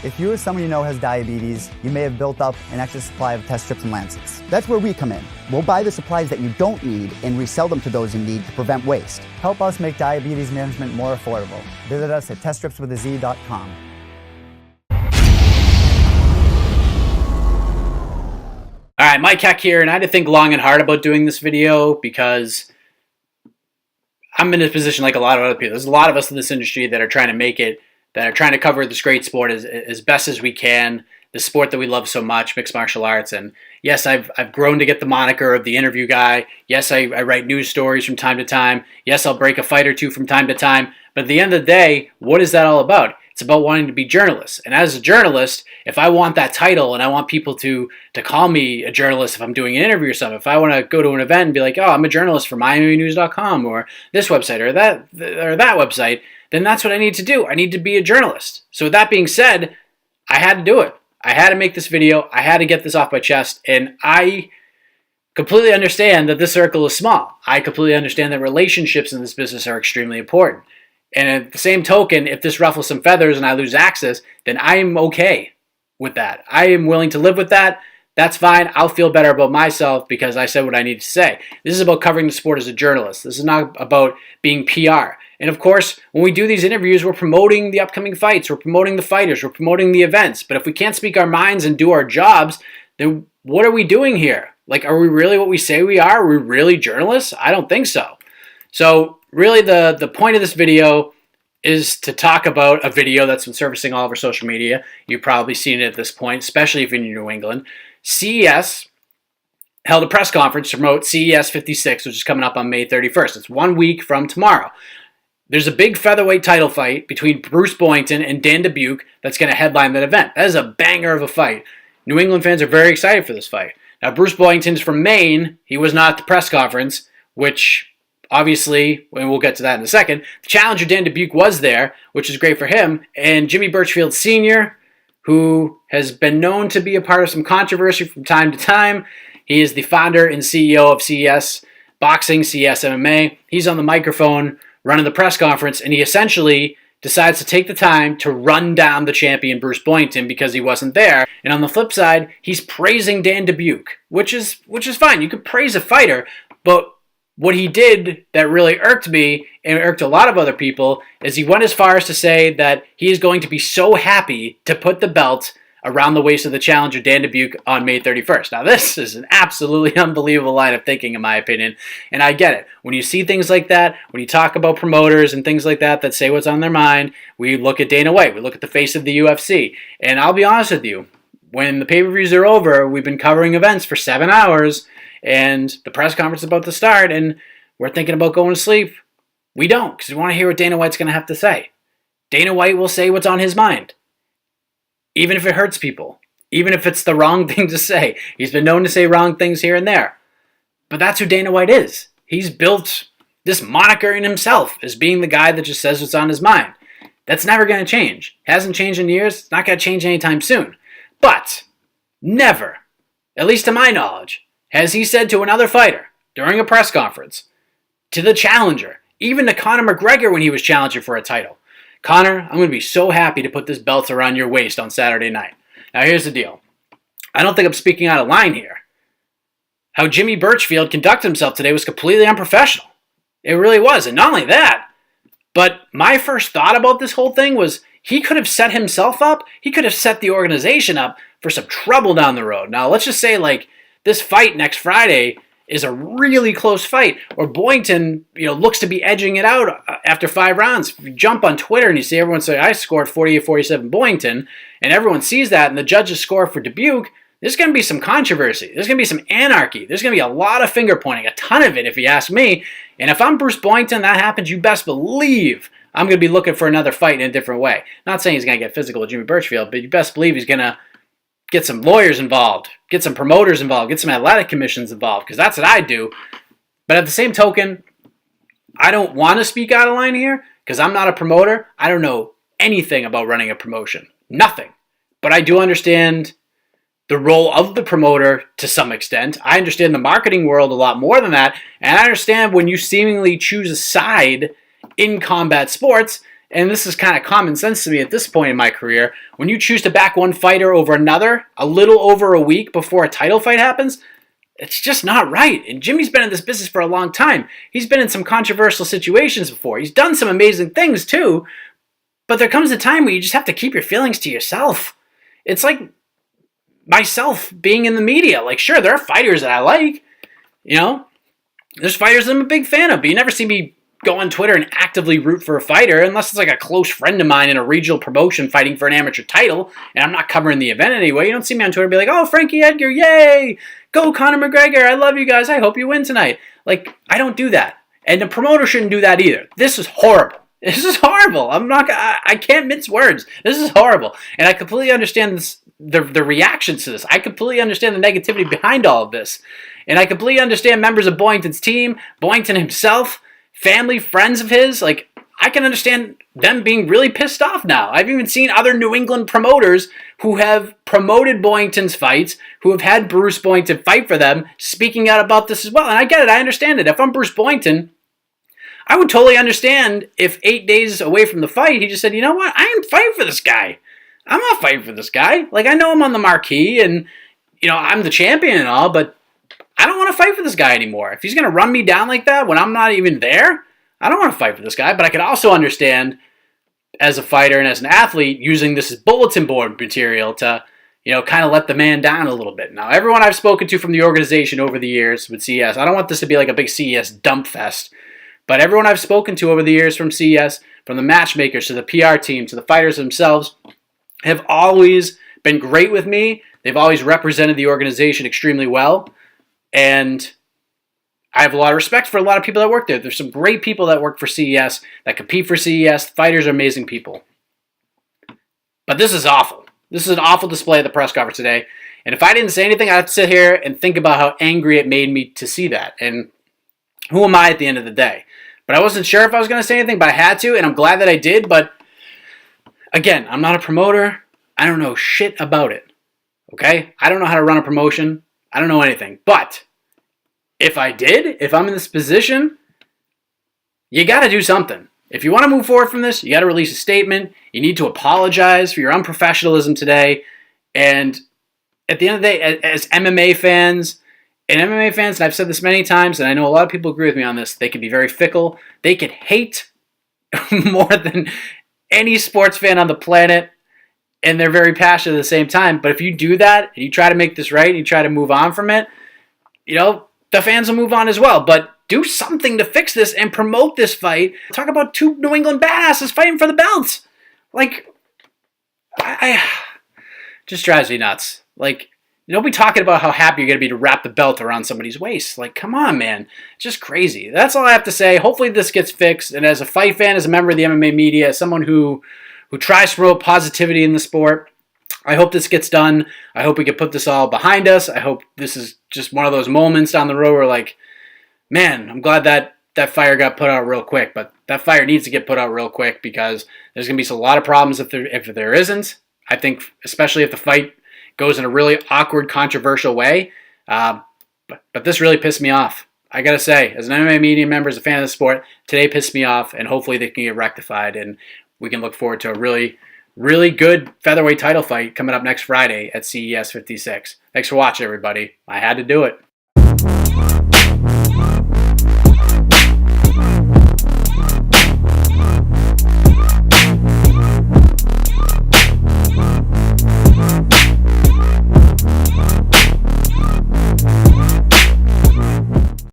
If you or someone you know has diabetes, you may have built up an extra supply of test strips and lancets. That's where we come in. We'll buy the supplies that you don't need and resell them to those in need to prevent waste. Help us make diabetes management more affordable. Visit us at teststripswithaz.com. All right, Mike Heck here, and I had to think long and hard about doing this video because I'm in a position like a lot of other people. There's a lot of us in this industry that are trying to make it, that are trying to cover this great sport as best as we can, the sport that we love so much, mixed martial arts. And yes, I've grown to get the moniker of the interview guy. Yes, I write news stories from time to time. Yes, I'll break a fight or two from time to time. But at the end of the day, what is that all about? It's about wanting to be journalists. And as a journalist, if I want that title and I want people to call me a journalist if I'm doing an interview or something, if I want to go to an event and be like, oh, I'm a journalist for MiamiNews.com or this website or that website, then that's what I need to do. I need to be a journalist. So with that being said, I had to do it. I had to make this video. I had to get this off my chest. And I completely understand that this circle is small. I completely understand that relationships in this business are extremely important. And at the same token, if this ruffles some feathers and I lose access, then I am okay with that. I am willing to live with that. That's fine. I'll feel better about myself because I said what I needed to say. This is about covering the sport as a journalist. This is not about being PR. And of course, when we do these interviews, we're promoting the upcoming fights. We're promoting the fighters. We're promoting the events. But if we can't speak our minds and do our jobs, then what are we doing here? Like, are we really what we say we are? Are we really journalists? I don't think so. So really the point of this video is to talk about a video that's been surfacing all over social media. You've probably seen it at this point, especially if you're in New England. CES held a press conference to promote CES 56, which is coming up on May 31st. It's 1 week from tomorrow. There's a big featherweight title fight between Bruce Boynton and Dan Dubuque that's going to headline that event. That is a banger of a fight. New England fans are very excited for this fight. Now, Bruce Boynton's from Maine. He was not at the press conference, which obviously, and we'll get to that in a second, the challenger Dan Dubuque was there, which is great for him. And Jimmy Birchfield Sr., who has been known to be a part of some controversy from time to time. He is the founder and CEO of CES Boxing, CES MMA. He's on the microphone running the press conference, and he essentially decides to take the time to run down the champion Bruce Boynton because he wasn't there. And on the flip side, he's praising Dan Dubuque, which is fine. You can praise a fighter, but what he did that really irked me and irked a lot of other people is he went as far as to say that he is going to be so happy to put the belt around the waist of the challenger Dan Dubuque on May 31st. Now, this is an absolutely unbelievable line of thinking, in my opinion, and I get it. When you see things like that, when you talk about promoters and things like that say what's on their mind, we look at Dana White, we look at the face of the UFC, and I'll be honest with you, when the pay-per-views are over, we've been covering events for 7 hours, and the press conference is about to start, and we're thinking about going to sleep. We don't, because we want to hear what Dana White's going to have to say. Dana White will say what's on his mind, even if it hurts people, even if it's the wrong thing to say. He's been known to say wrong things here and there. But that's who Dana White is. He's built this moniker in himself as being the guy that just says what's on his mind. That's never going to change. Hasn't changed in years. It's not going to change anytime soon. But never, at least to my knowledge, has he said to another fighter during a press conference, to the challenger, even to Conor McGregor when he was challenging for a title, Conor, I'm going to be so happy to put this belt around your waist on Saturday night. Now, here's the deal. I don't think I'm speaking out of line here. How Jimmy Birchfield conducted himself today was completely unprofessional. It really was. And not only that, but my first thought about this whole thing was he could have set himself up. He could have set the organization up for some trouble down the road. Now, let's just say, like, this fight next Friday is a really close fight, or Boynton, looks to be edging it out after 5 rounds. If you jump on Twitter and you see everyone say, I scored 48-47 Boynton, and everyone sees that, and the judges score for Dubuque, there's going to be some controversy. There's going to be some anarchy. There's going to be a lot of finger pointing, a ton of it, if you ask me. And if I'm Bruce Boynton, that happens, you best believe I'm going to be looking for another fight in a different way. Not saying he's going to get physical with Jimmy Birchfield, but you best believe he's going to get some lawyers involved, get some promoters involved, get some athletic commissions involved, because that's what I do. But at the same token, I don't want to speak out of line here, because I'm not a promoter. I don't know anything about running a promotion. Nothing. But I do understand the role of the promoter to some extent. I understand the marketing world a lot more than that, and I understand when you seemingly choose a side in combat sports, and this is kind of common sense to me at this point in my career, when you choose to back one fighter over another a little over a week before a title fight happens, it's just not right. And Jimmy's been in this business for a long time. He's been in some controversial situations before. He's done some amazing things too, but there comes a time where you just have to keep your feelings to yourself. It's like myself being in the media. Like, sure, there are fighters that I like, you know, there's fighters that I'm a big fan of, but you never see me go on Twitter and actively root for a fighter unless it's like a close friend of mine in a regional promotion fighting for an amateur title and I'm not covering the event anyway. You don't see me on Twitter and be like, oh, Frankie Edgar, yay! Go Conor McGregor, I love you guys, I hope you win tonight. Like, I don't do that. And the promoter shouldn't do that either. This is horrible. This is horrible. I can't mince words. This is horrible. And I completely understand this, the reactions to this. I completely understand the negativity behind all of this. And I completely understand members of Boyington's team, Boyington himself, family, friends of his. Like, I can understand them being really pissed off now. I've even seen other New England promoters who have promoted Boyington's fights, who have had Bruce Boyington fight for them, speaking out about this as well. And I get it. I understand it. If I'm Bruce Boyington, I would totally understand if 8 days away from the fight, he just said, you know what? I am fighting for this guy. I'm not fighting for this guy. Like, I know I'm on the marquee and, you know, I'm the champion and all, but I don't want to fight for this guy anymore. If he's going to run me down like that when I'm not even there, I don't want to fight for this guy. But I could also understand, as a fighter and as an athlete, using this as bulletin board material to, you know, kind of let the man down a little bit. Now, everyone I've spoken to from the organization over the years with CES, I don't want this to be like a big CES dump fest, but everyone I've spoken to over the years from CES, from the matchmakers to the PR team to the fighters themselves, have always been great with me. They've always represented the organization extremely well. And I have a lot of respect for a lot of people that work there. There's some great people that work for CES, that compete for CES. Fighters are amazing people. But this is awful. This is an awful display at the press conference today. And if I didn't say anything, I'd sit here and think about how angry it made me to see that. And who am I at the end of the day? But I wasn't sure if I was going to say anything, but I had to, and I'm glad that I did. But again, I'm not a promoter. I don't know shit about it. Okay? I don't know how to run a promotion. I don't know anything. But if I did, if I'm in this position, you got to do something. If you want to move forward from this, you got to release a statement. You need to apologize for your unprofessionalism today. And at the end of the day, as MMA fans, and I've said this many times, and I know a lot of people agree with me on this, they can be very fickle. They can hate more than any sports fan on the planet, and they're very passionate at the same time. But if you do that, and you try to make this right, and you try to move on from it, you know, the fans will move on as well. But do something to fix this and promote this fight. Talk about two New England badasses fighting for the belts. Like, I just drives me nuts. Like, nobody talking about how happy you're going to be to wrap the belt around somebody's waist. Like, come on, man. It's just crazy. That's all I have to say. Hopefully this gets fixed. And as a fight fan, as a member of the MMA media, as someone who tries to promote positivity in the sport, I hope this gets done. I hope we can put this all behind us. I hope this is just one of those moments down the road where, like, man, I'm glad that fire got put out real quick. But that fire needs to get put out real quick because there's going to be a lot of problems if there isn't. I think especially if the fight goes in a really awkward, controversial way. But this really pissed me off. I got to say, as an MMA media member, as a fan of the sport, today pissed me off, and hopefully they can get rectified, and we can look forward to a really, really good featherweight title fight coming up next Friday at CES 56. Thanks for watching, everybody. I had to do it.